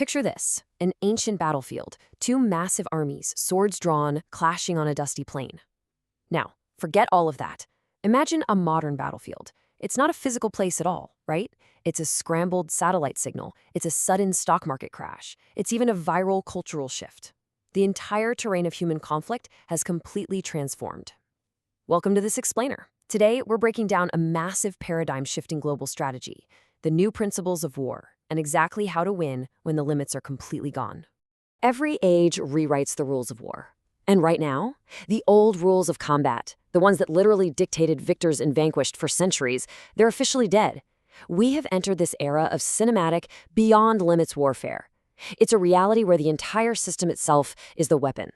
Picture this, an ancient battlefield, two massive armies, swords drawn, clashing on a dusty plain. Now, forget all of that. Imagine a modern battlefield. It's not a physical place at all, right? It's a scrambled satellite signal. It's a sudden stock market crash. It's even a viral cultural shift. The entire terrain of human conflict has completely transformed. Welcome to this explainer. Today, we're breaking down a massive paradigm-shifting global strategy, the new principles of war, and exactly how to win when the limits are completely gone. Every age rewrites the rules of war. And right now, the old rules of combat, the ones that literally dictated victors and vanquished for centuries, they're officially dead. We have entered this era of cinematic, beyond-limits warfare. It's a reality where the entire system itself is the weapon.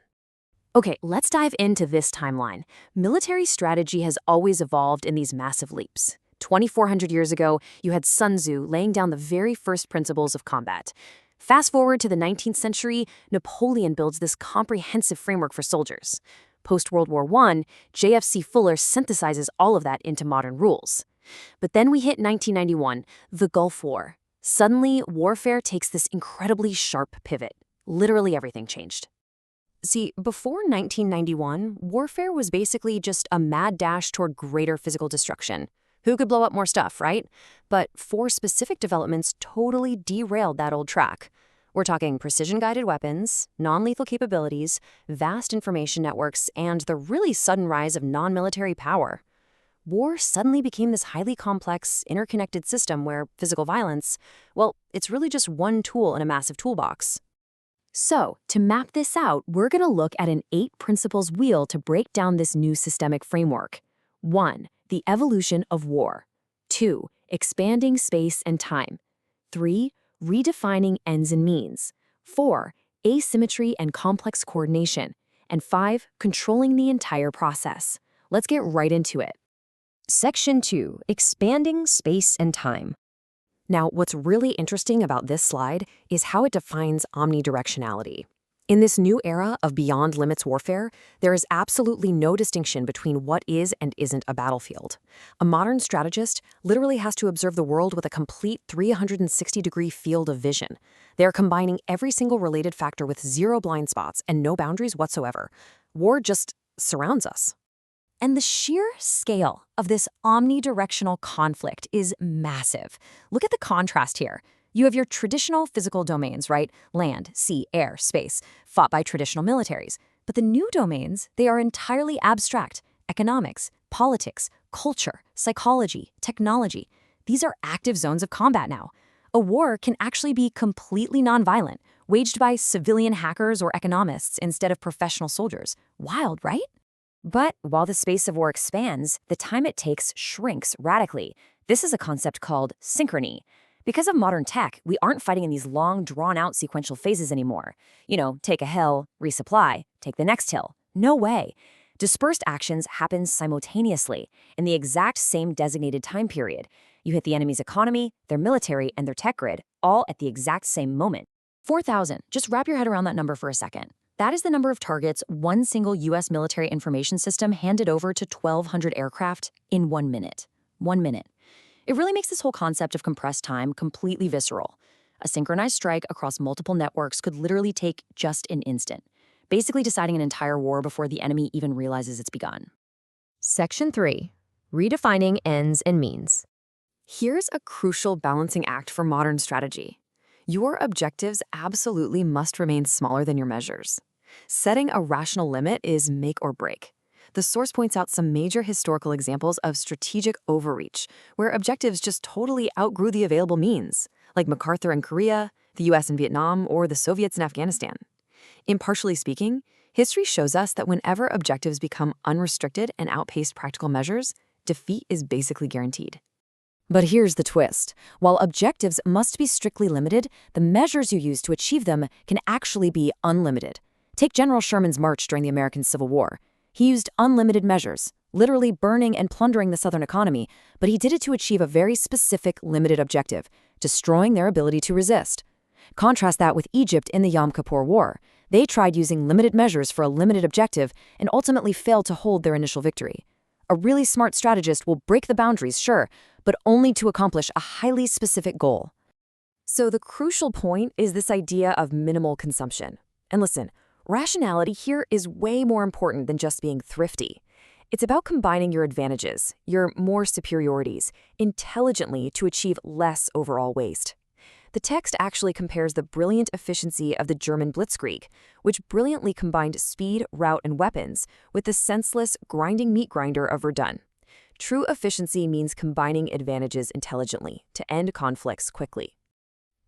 Okay, let's dive into this timeline. Military strategy has always evolved in these massive leaps. 2,400 years ago, you had Sun Tzu laying down the very first principles of combat. Fast forward to the 19th century, Napoleon builds this comprehensive framework for soldiers. Post-World War I, J.F.C. Fuller synthesizes all of that into modern rules. But then we hit 1991, the Gulf War. Suddenly, warfare takes this incredibly sharp pivot. Literally everything changed. See, before 1991, warfare was basically just a mad dash toward greater physical destruction. Who could blow up more stuff, right? But four specific developments totally derailed that old track. We're talking precision-guided weapons, non-lethal capabilities, vast information networks, and the really sudden rise of non-military power. War suddenly became this highly complex, interconnected system where physical violence, well, it's really just one tool in a massive toolbox. So, to map this out, we're going to look at an 8-principles wheel to break down this new systemic framework. 1. The evolution of war. 2. Expanding space and time. 3. Redefining ends and means. 4. Asymmetry and complex coordination. And 5. Controlling the entire process. Let's get right into it. Section 2. Expanding space and time. Now, what's really interesting about this slide is how it defines omni-directionality. In this new era of beyond-limits warfare, there is absolutely no distinction between what is and isn't a battlefield. A modern strategist literally has to observe the world with a complete 360-degree field of vision. They are combining every single related factor with zero blind spots and no boundaries whatsoever. War just surrounds us. And the sheer scale of this omnidirectional conflict is massive. Look at the contrast here. You have your traditional physical domains, right? Land, sea, air, space, fought by traditional militaries. But the new domains, they are entirely abstract. Economics, politics, culture, psychology, technology. These are active zones of combat now. A war can actually be completely nonviolent, waged by civilian hackers or economists instead of professional soldiers. Wild, right? But while the space of war expands, the time it takes shrinks radically. This is a concept called synchrony. Because of modern tech, we aren't fighting in these long, drawn-out sequential phases anymore. Take a hill, resupply, take the next hill. No way. Dispersed actions happen simultaneously in the exact same designated time period. You hit the enemy's economy, their military, and their tech grid, all at the exact same moment. 4,000. Just wrap your head around that number for a second. That is the number of targets one single U.S. military information system handed over to 1,200 aircraft in 1 minute. 1 minute. It really makes this whole concept of compressed time completely visceral. A synchronized strike across multiple networks could literally take just an instant, basically deciding an entire war before the enemy even realizes it's begun. Section 3. Redefining ends and means. Here's a crucial balancing act for modern strategy. Your objectives absolutely must remain smaller than your measures. Setting a rational limit is make or break. The source points out some major historical examples of strategic overreach, where objectives just totally outgrew the available means, like MacArthur in Korea, the US in Vietnam, or the Soviets in Afghanistan. Impartially speaking, history shows us that whenever objectives become unrestricted and outpace practical measures, defeat is basically guaranteed. But here's the twist. While objectives must be strictly limited, the measures you use to achieve them can actually be unlimited. Take General Sherman's march during the American Civil War. He used unlimited measures, literally burning and plundering the Southern economy, but he did it to achieve a very specific, limited objective, destroying their ability to resist. Contrast that with Egypt in the Yom Kippur War. They tried using limited measures for a limited objective and ultimately failed to hold their initial victory. A really smart strategist will break the boundaries, sure, but only to accomplish a highly specific goal. So the crucial point is this idea of minimal consumption. And listen, rationality here is way more important than just being thrifty. It's about combining your advantages, your more superiorities, intelligently to achieve less overall waste. The text actually compares the brilliant efficiency of the German Blitzkrieg, which brilliantly combined speed, route, and weapons, with the senseless, grinding meat grinder of Verdun. True efficiency means combining advantages intelligently to end conflicts quickly.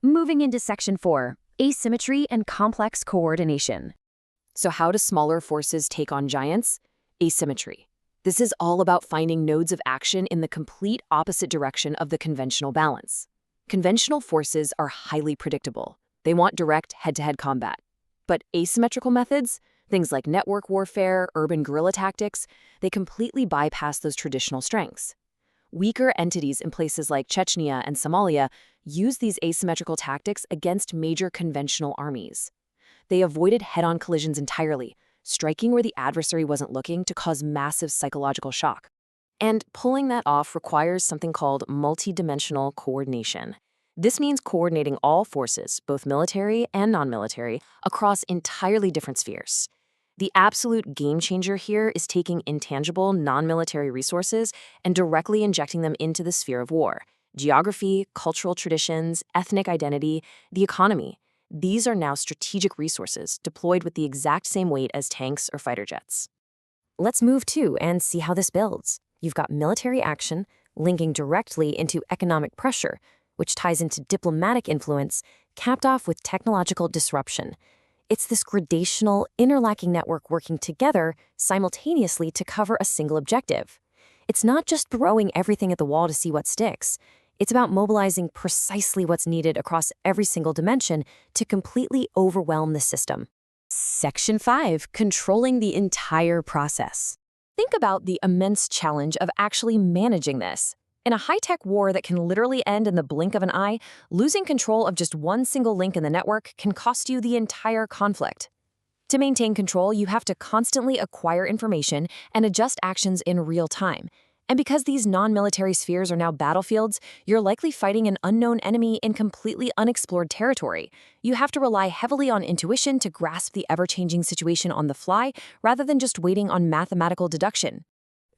Moving into Section 4, Asymmetry and Complex Coordination. So how do smaller forces take on giants? Asymmetry. This is all about finding nodes of action in the complete opposite direction of the conventional balance. Conventional forces are highly predictable. They want direct head-to-head combat. But asymmetrical methods, things like network warfare, urban guerrilla tactics, they completely bypass those traditional strengths. Weaker entities in places like Chechnya and Somalia use these asymmetrical tactics against major conventional armies. They avoided head-on collisions entirely, striking where the adversary wasn't looking to cause massive psychological shock. And pulling that off requires something called multidimensional coordination. This means coordinating all forces, both military and non-military, across entirely different spheres. The absolute game changer here is taking intangible, non-military resources and directly injecting them into the sphere of war. Geography, cultural traditions, ethnic identity, the economy. These are now strategic resources deployed with the exact same weight as tanks or fighter jets. Let's move to and see how this builds. You've got military action linking directly into economic pressure, which ties into diplomatic influence, capped off with technological disruption. It's this gradational, interlocking network working together simultaneously to cover a single objective. It's not just throwing everything at the wall to see what sticks. It's about mobilizing precisely what's needed across every single dimension to completely overwhelm the system. Section 5, Controlling the Entire Process. Think about the immense challenge of actually managing this. In a high-tech war that can literally end in the blink of an eye, losing control of just one single link in the network can cost you the entire conflict. To maintain control, you have to constantly acquire information and adjust actions in real time. And because these non-military spheres are now battlefields, you're likely fighting an unknown enemy in completely unexplored territory. You have to rely heavily on intuition to grasp the ever-changing situation on the fly, rather than just waiting on mathematical deduction.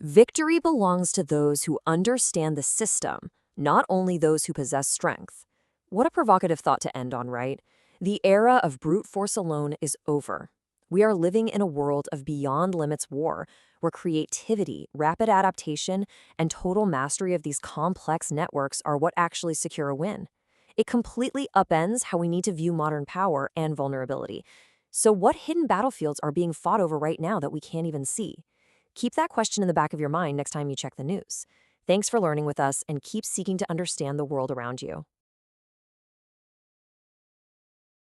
Victory belongs to those who understand the system, not only those who possess strength. What a provocative thought to end on, right? The era of brute force alone is over. We are living in a world of beyond limits war, where creativity, rapid adaptation, and total mastery of these complex networks are what actually secure a win. It completely upends how we need to view modern power and vulnerability. So what hidden battlefields are being fought over right now that we can't even see? Keep that question in the back of your mind next time you check the news. Thanks for learning with us, and keep seeking to understand the world around you.